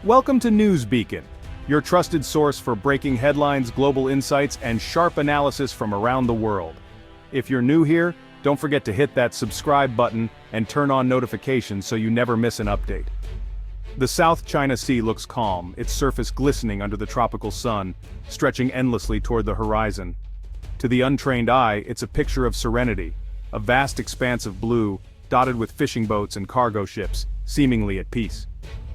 Welcome to News Beacon, your trusted source for breaking headlines, global insights, and sharp analysis from around the world. If you're new here, don't forget to hit that subscribe button and turn on notifications so you never miss an update. The South China Sea looks calm, its surface glistening under the tropical sun, stretching endlessly toward the horizon. To the untrained eye, it's a picture of serenity, a vast expanse of blue, dotted with fishing boats and cargo ships, seemingly at peace.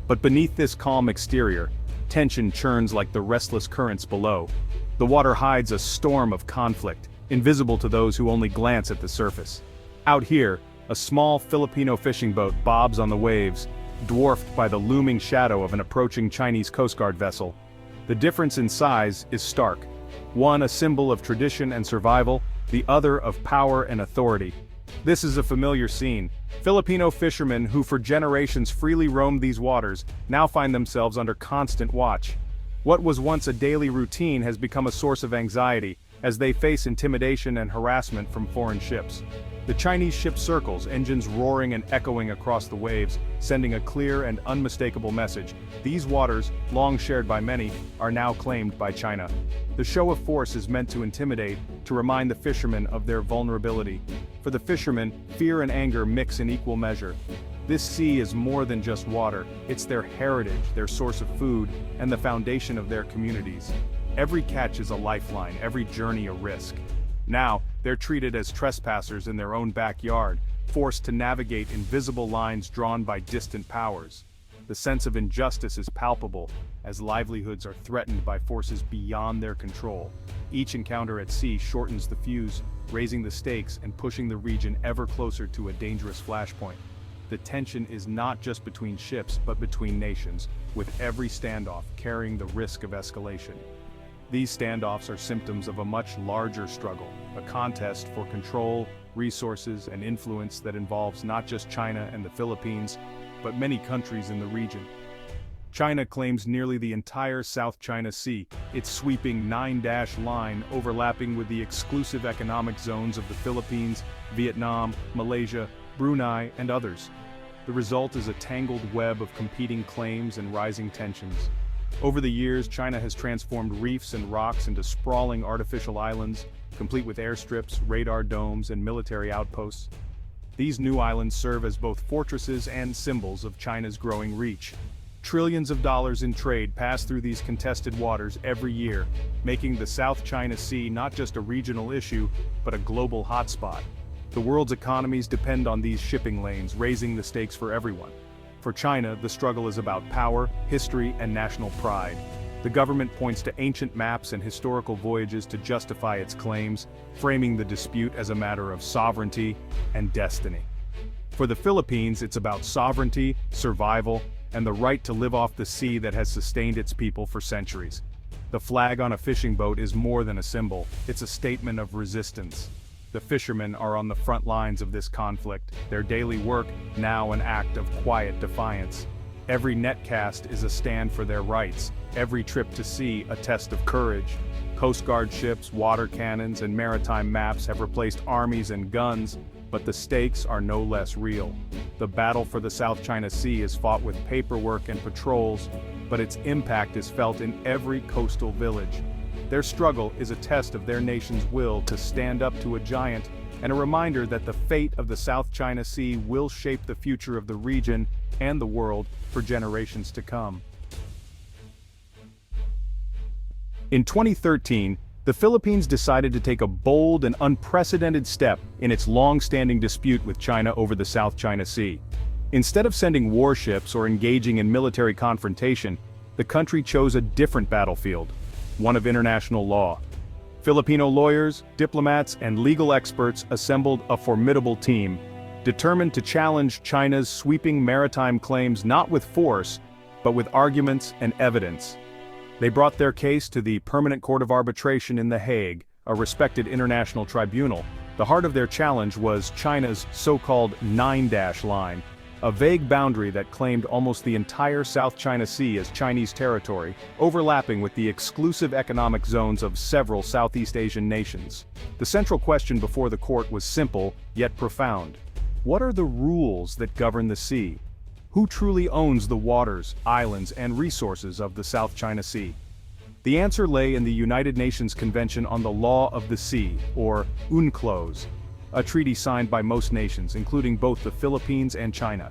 But beneath this calm exterior, tension churns like the restless currents below. The water hides a storm of conflict, invisible to those who only glance at the surface. Out here, a small Filipino fishing boat bobs on the waves, dwarfed by the looming shadow of an approaching Chinese Coast Guard vessel. The difference in size is stark. One a symbol of tradition and survival, the other of power and authority. This is a familiar scene. Filipino fishermen who for generations freely roamed these waters now find themselves under constant watch. What was once a daily routine has become a source of anxiety as they face intimidation and harassment from foreign ships. The Chinese ship circles, engines roaring and echoing across the waves, sending a clear and unmistakable message. These waters, long shared by many, are now claimed by China. The show of force is meant to intimidate, to remind the fishermen of their vulnerability. For the fishermen, fear and anger mix in equal measure. This sea is more than just water, it's their heritage, their source of food, and the foundation of their communities. Every catch is a lifeline, every journey a risk. Now, they're treated as trespassers in their own backyard, forced to navigate invisible lines drawn by distant powers. The sense of injustice is palpable, as livelihoods are threatened by forces beyond their control. Each encounter at sea shortens the fuse, raising the stakes and pushing the region ever closer to a dangerous flashpoint. The tension is not just between ships, but between nations, with every standoff carrying the risk of escalation. These standoffs are symptoms of a much larger struggle, a contest for control, resources, and influence that involves not just China and the Philippines, but many countries in the region. China claims nearly the entire South China Sea, its sweeping 9-dash line overlapping with the exclusive economic zones of the Philippines, Vietnam, Malaysia, Brunei, and others. The result is a tangled web of competing claims and rising tensions. Over the years, China has transformed reefs and rocks into sprawling artificial islands, complete with airstrips, radar domes, and military outposts. These new islands serve as both fortresses and symbols of China's growing reach. Trillions of dollars in trade pass through these contested waters every year, making the South China Sea not just a regional issue, but a global hotspot. The world's economies depend on these shipping lanes, raising the stakes for everyone. For China, the struggle is about power, history, and national pride. The government points to ancient maps and historical voyages to justify its claims, framing the dispute as a matter of sovereignty and destiny. For the Philippines, it's about sovereignty, survival, and the right to live off the sea that has sustained its people for centuries. The flag on a fishing boat is more than a symbol, it's a statement of resistance. The fishermen are on the front lines of this conflict, their daily work now an act of quiet defiance. Every net cast is a stand for their rights, every trip to sea a test of courage. Coast Guard ships, water cannons, and maritime maps have replaced armies and guns, but the stakes are no less real. The battle for the South China Sea is fought with paperwork and patrols, but its impact is felt in every coastal village. Their struggle is a test of their nation's will to stand up to a giant, and a reminder that the fate of the South China Sea will shape the future of the region and the world for generations to come. In 2013, the Philippines decided to take a bold and unprecedented step in its long-standing dispute with China over the South China Sea. Instead of sending warships or engaging in military confrontation, the country chose a different battlefield, one of international law. Filipino lawyers, diplomats, and legal experts assembled a formidable team, determined to challenge China's sweeping maritime claims not with force, but with arguments and evidence. They brought their case to the Permanent Court of Arbitration in The Hague, a respected international tribunal. The heart of their challenge was China's so-called 9-dash line, a vague boundary that claimed almost the entire South China Sea as Chinese territory, overlapping with the exclusive economic zones of several Southeast Asian nations. The central question before the court was simple, yet profound. What are the rules that govern the sea? Who truly owns the waters, islands, and resources of the South China Sea? The answer lay in the United Nations Convention on the Law of the Sea, or UNCLOS, a treaty signed by most nations, including both the Philippines and China.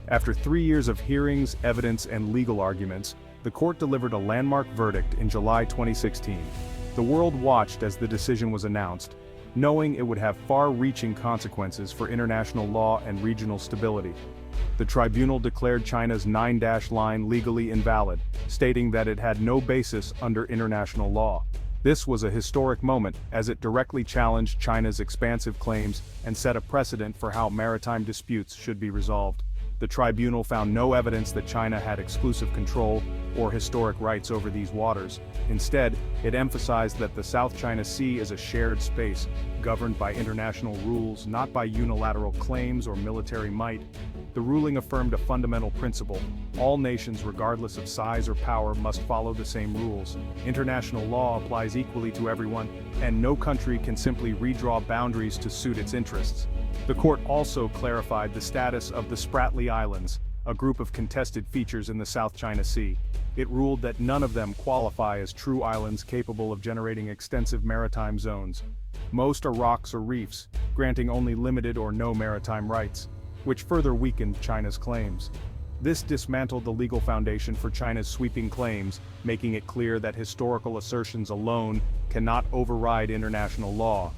After 3 years of hearings, evidence, and legal arguments, the court delivered a landmark verdict in July 2016. The world watched as the decision was announced, knowing it would have far-reaching consequences for international law and regional stability. The tribunal declared China's 9-dash line legally invalid, stating that it had no basis under international law. This was a historic moment, as it directly challenged China's expansive claims and set a precedent for how maritime disputes should be resolved. The tribunal found no evidence that China had exclusive control or historic rights over these waters. Instead, it emphasized that the South China Sea is a shared space, governed by international rules, not by unilateral claims or military might. The ruling affirmed a fundamental principle: all nations, regardless of size or power, must follow the same rules. International law applies equally to everyone, and no country can simply redraw boundaries to suit its interests. The court also clarified the status of the Spratly Islands, a group of contested features in the South China Sea. It ruled that none of them qualify as true islands capable of generating extensive maritime zones. Most are rocks or reefs, granting only limited or no maritime rights, which further weakened China's claims. This dismantled the legal foundation for China's sweeping claims, making it clear that historical assertions alone cannot override international law.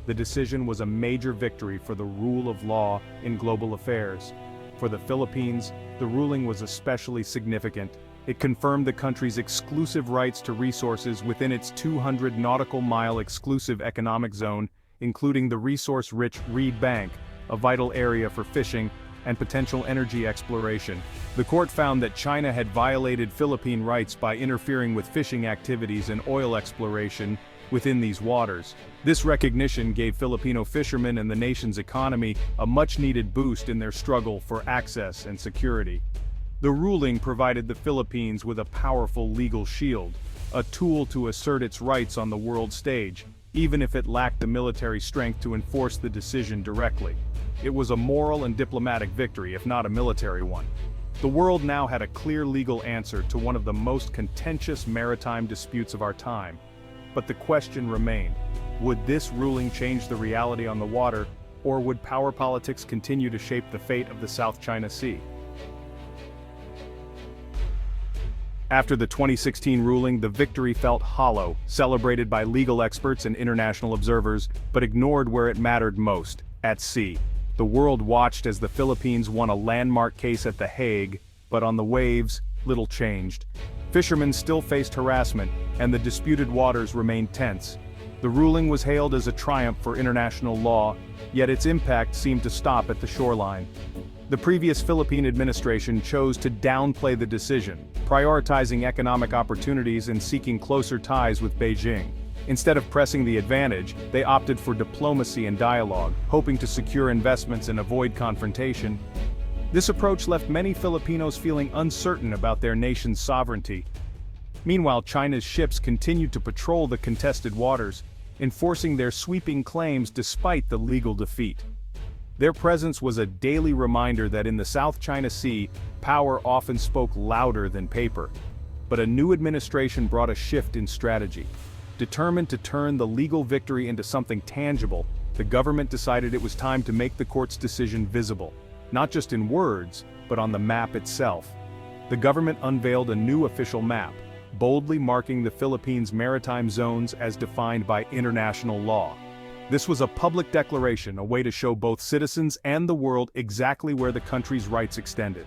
The decision was a major victory for the rule of law in global affairs. For the Philippines, the ruling was especially significant. It confirmed the country's exclusive rights to resources within its 200 nautical mile exclusive economic zone, including the resource-rich Reed Bank, a vital area for fishing and potential energy exploration. The court found that China had violated Philippine rights by interfering with fishing activities and oil exploration within these waters. This recognition gave Filipino fishermen and the nation's economy a much-needed boost in their struggle for access and security. The ruling provided the Philippines with a powerful legal shield, a tool to assert its rights on the world stage, even if it lacked the military strength to enforce the decision directly. It was a moral and diplomatic victory, if not a military one. The world now had a clear legal answer to one of the most contentious maritime disputes of our time. But the question remained: would this ruling change the reality on the water, or would power politics continue to shape the fate of the South China Sea? After the 2016 ruling, the victory felt hollow, celebrated by legal experts and international observers, but ignored where it mattered most: at sea. The world watched as the Philippines won a landmark case at The Hague, but on the waves, little changed. Fishermen still faced harassment, and the disputed waters remained tense. The ruling was hailed as a triumph for international law, yet its impact seemed to stop at the shoreline. The previous Philippine administration chose to downplay the decision, prioritizing economic opportunities and seeking closer ties with Beijing. Instead of pressing the advantage, they opted for diplomacy and dialogue, hoping to secure investments and avoid confrontation. This approach left many Filipinos feeling uncertain about their nation's sovereignty. Meanwhile, China's ships continued to patrol the contested waters, enforcing their sweeping claims despite the legal defeat. Their presence was a daily reminder that in the South China Sea, power often spoke louder than paper. But a new administration brought a shift in strategy. Determined to turn the legal victory into something tangible, the government decided it was time to make the court's decision visible, not just in words, but on the map itself. The government unveiled a new official map, boldly marking the Philippines' maritime zones as defined by international law. This was a public declaration, a way to show both citizens and the world exactly where the country's rights extended.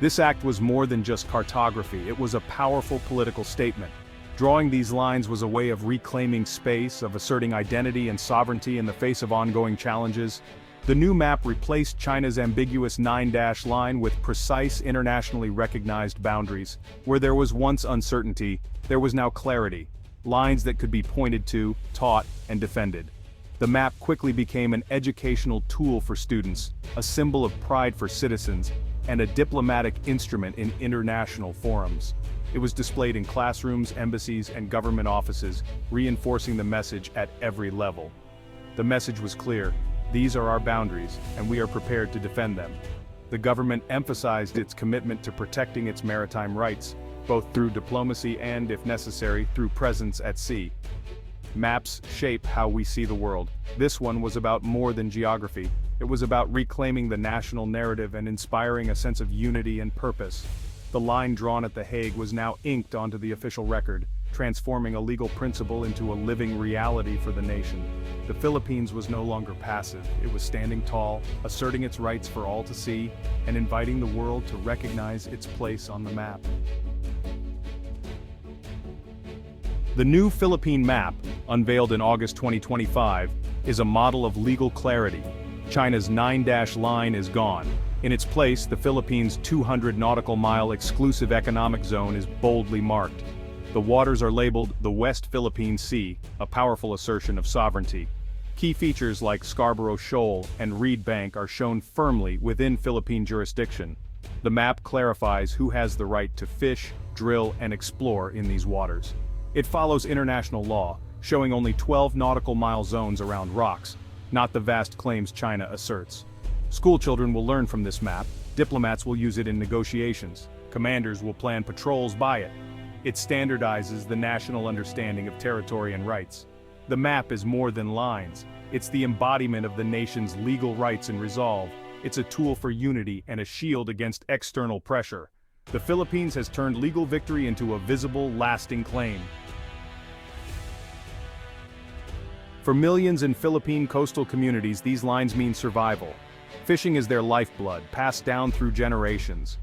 This act was more than just cartography, it was a powerful political statement. Drawing these lines was a way of reclaiming space, of asserting identity and sovereignty in the face of ongoing challenges. The new map replaced China's ambiguous 9-dash line with precise, internationally recognized boundaries. Where there was once uncertainty, there was now clarity, lines that could be pointed to, taught, and defended. The map quickly became an educational tool for students, a symbol of pride for citizens, and a diplomatic instrument in international forums. It was displayed in classrooms, embassies, and government offices, reinforcing the message at every level. The message was clear: these are our boundaries, and we are prepared to defend them. The government emphasized its commitment to protecting its maritime rights, both through diplomacy and, if necessary, through presence at sea. Maps shape how we see the world. This one was about more than geography. It was about reclaiming the national narrative and inspiring a sense of unity and purpose. The line drawn at The Hague was now inked onto the official record, transforming a legal principle into a living reality for the nation. The Philippines was no longer passive. It was standing tall, asserting its rights for all to see, and inviting the world to recognize its place on the map. The new Philippine map, unveiled in August 2025, is a model of legal clarity. China's 9-dash line is gone. In its place, the Philippines' 200 nautical mile exclusive economic zone is boldly marked. The waters are labeled the West Philippine Sea, a powerful assertion of sovereignty. Key features like Scarborough Shoal and Reed Bank are shown firmly within Philippine jurisdiction. The map clarifies who has the right to fish, drill, and explore in these waters. It follows international law, showing only 12 nautical mile zones around rocks, not the vast claims China asserts. Schoolchildren will learn from this map, diplomats will use it in negotiations, commanders will plan patrols by it. It standardizes the national understanding of territory and rights. The map is more than lines. It's the embodiment of the nation's legal rights and resolve. It's a tool for unity and a shield against external pressure. The Philippines has turned legal victory into a visible, lasting claim. For millions in Philippine coastal communities, these lines mean survival. Fishing is their lifeblood, passed down through generations.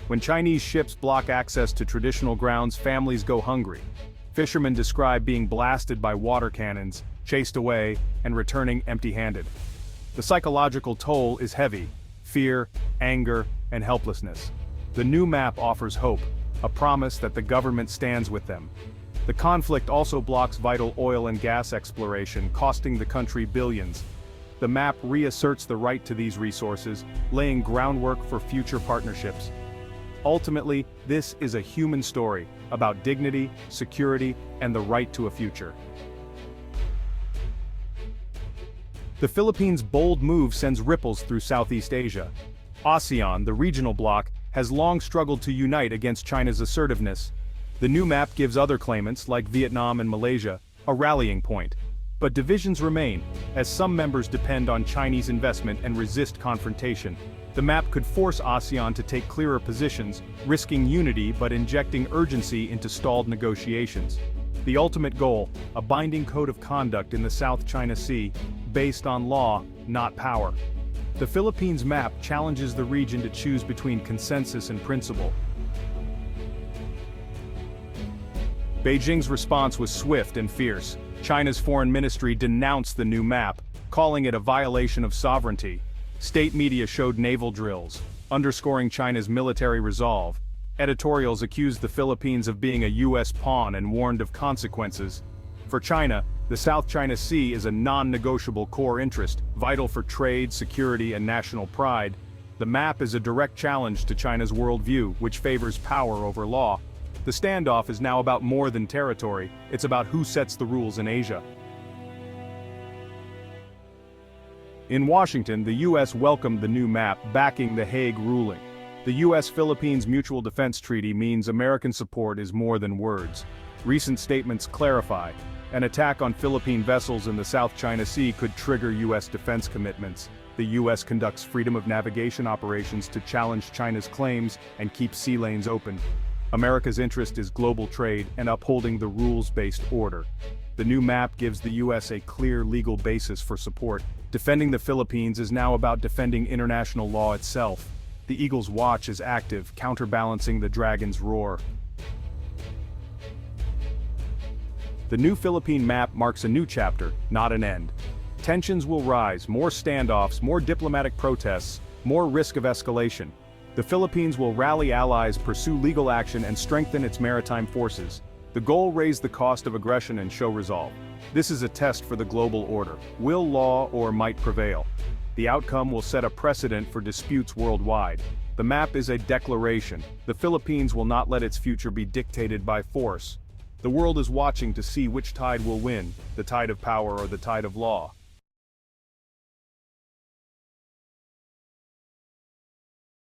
When Chinese ships block access to traditional grounds, families go hungry. Fishermen describe being blasted by water cannons, chased away, and returning empty-handed. The psychological toll is heavy: fear, anger, and helplessness. The new map offers hope, a promise that the government stands with them. The conflict also blocks vital oil and gas exploration, costing the country billions. The map reasserts the right to these resources, laying groundwork for future partnerships. Ultimately, this is a human story about dignity, security, and the right to a future. The Philippines' bold move sends ripples through Southeast Asia. ASEAN, the regional bloc, has long struggled to unite against China's assertiveness. The new map gives other claimants, like Vietnam and Malaysia, a rallying point. But divisions remain, as some members depend on Chinese investment and resist confrontation. The map could force ASEAN to take clearer positions, risking unity but injecting urgency into stalled negotiations. The ultimate goal, a binding code of conduct in the South China Sea, based on law, not power. The Philippines map challenges the region to choose between consensus and principle. Beijing's response was swift and fierce. China's foreign ministry denounced the new map, calling it a violation of sovereignty. State media showed naval drills, underscoring China's military resolve. Editorials accused the Philippines of being a U.S. pawn and warned of consequences. For China, the South China Sea is a non-negotiable core interest, vital for trade, security, and national pride. The map is a direct challenge to China's worldview, which favors power over law. The standoff is now about more than territory, it's about who sets the rules in Asia. In Washington, the U.S. welcomed the new map, backing the Hague ruling. The U.S.-Philippines Mutual Defense Treaty means American support is more than words. Recent statements clarify, an attack on Philippine vessels in the South China Sea could trigger U.S. defense commitments. The U.S. conducts freedom of navigation operations to challenge China's claims and keep sea lanes open. America's interest is global trade and upholding the rules-based order. The new map gives the U.S. a clear legal basis for support. Defending the Philippines is now about defending international law itself. The Eagle's watch is active, counterbalancing the dragon's roar. The new Philippine map marks a new chapter, not an end. Tensions will rise, more standoffs, more diplomatic protests, more risk of escalation. The Philippines will rally allies, pursue legal action, and strengthen its maritime forces. The goal: raise the cost of aggression and show resolve. This is a test for the global order. Will law or might prevail? The outcome will set a precedent for disputes worldwide. The map is a declaration. The Philippines will not let its future be dictated by force. The world is watching to see which tide will win, the tide of power or the tide of law.